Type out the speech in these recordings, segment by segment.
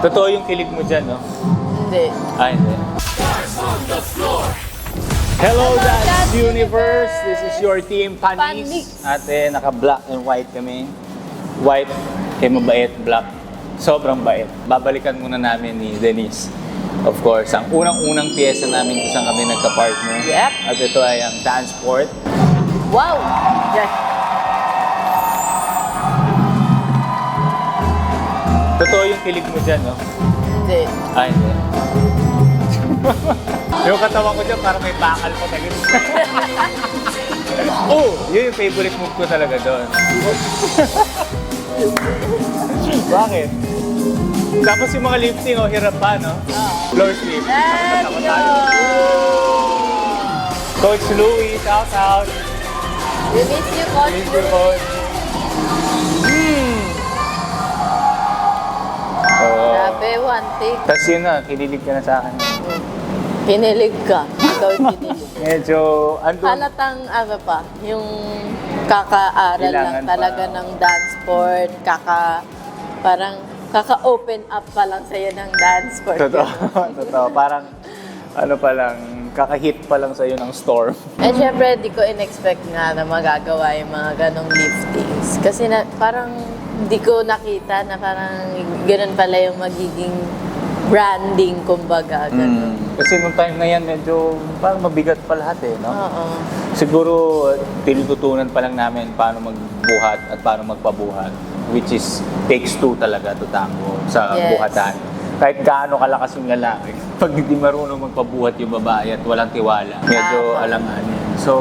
Totoo yung kilig mo dyan, no? Hindi. Ah, hindi. Hello, Dance Universe! This is your team, Panis. Panis. Ate, naka-black and white kami. White, kay mabait, black. Sobrang bait. Babalikan muna namin ni Denise. Of course, ang unang-unang pyesa namin kung saan kami nagka-partner. Yep. At ito ay ang dance sport. Wow! Yes. Totoo yung kilig mo dyan, no? Hindi. Ah, hindi. Yung katawan ko dyan, parang may bakal pa talaga. Oh, yun yung favorite move ko talaga doon. Bakit? Tapos yung mga lifting, oh, hirap pa, no? Floor sweep. Let's Takot go! tayo. Coach Louie, shout out. We miss you, Coach. Thank you, Coach. Oo. Grabe, one take. Tapos yun na, kinilig ka na sa akin. Kinilig ka. Ikaw kinilig. Medyo, andun. Halatang ano pa, yung kakaaral Kailangan lang talaga pa. ng dance sport, parang kaka-open up pa lang sa'yo ng dance sport. Totoo. Totoo. Parang, ano pa lang, kakahit pa lang sa'yo ng storm. And syempre, di ko in-expect nga na magagawa yung mga ganong liftings. Kasi parang di ko nakita na parang ganun pala yung magiging branding, kumbaga. Ganun. Kasi nung time na yan, medyo parang mabigat pa lahat eh, no? Oo. Siguro, tinututunan pa lang namin paano magbuhat at paano magpabuhat. Which is, takes two talaga to tango sa Yes. buhatan. Kahit gaano kalakas yung lalaki, pag hindi marunong magpabuhat yung babae at walang tiwala, medyo Tama. alanganin. So,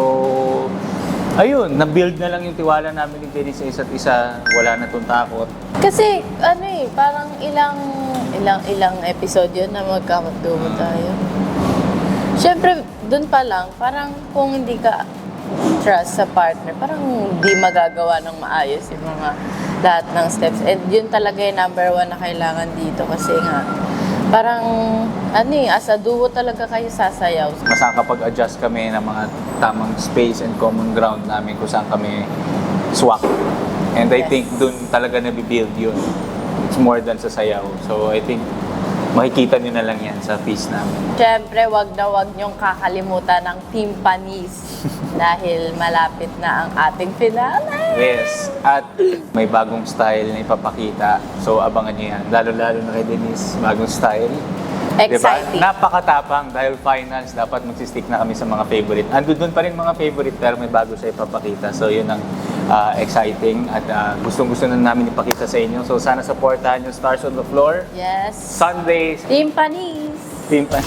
ayun, na-build na lang yung tiwala namin ni Jenny sa isa't isa. Wala na tong takot. Kasi, ano eh, parang ilang episode yun na magkakatuwa tayo. Siyempre, dun pa lang, parang kung hindi ka trust sa partner, parang hindi magagawa ng maayos yung mga lahat ng steps. And yun talaga yung number one na kailangan dito kasi nga, parang, ano eh, as a duo talaga kayo sasayaw. Mas nakakapag-adjust kami ng mga tamang space and common ground namin kung saan kami swak. And I Yes. think dun talaga nabibuild yun. It's more than sa sayaw. So I think makikita nyo na lang yan sa piece namin. Siyempre, wag na wag niyong kakalimutan ng Team Panis dahil malapit na ang ating finale. Yes. At may bagong style na ipapakita. So abangan nyo yan. Lalo-lalo na kay Denise, bagong style. Exciting. Diba? Napakatapang dahil finals, dapat magsistick na kami sa mga favorite. Andun pa rin mga favorite pero may bago siya ipapakita. So yun ang exciting at gustong-gusto na namin ipakita sa inyo. So sana supportahan yung Stars on the Floor. Yes. Sundays, Team Panis. Team Pan.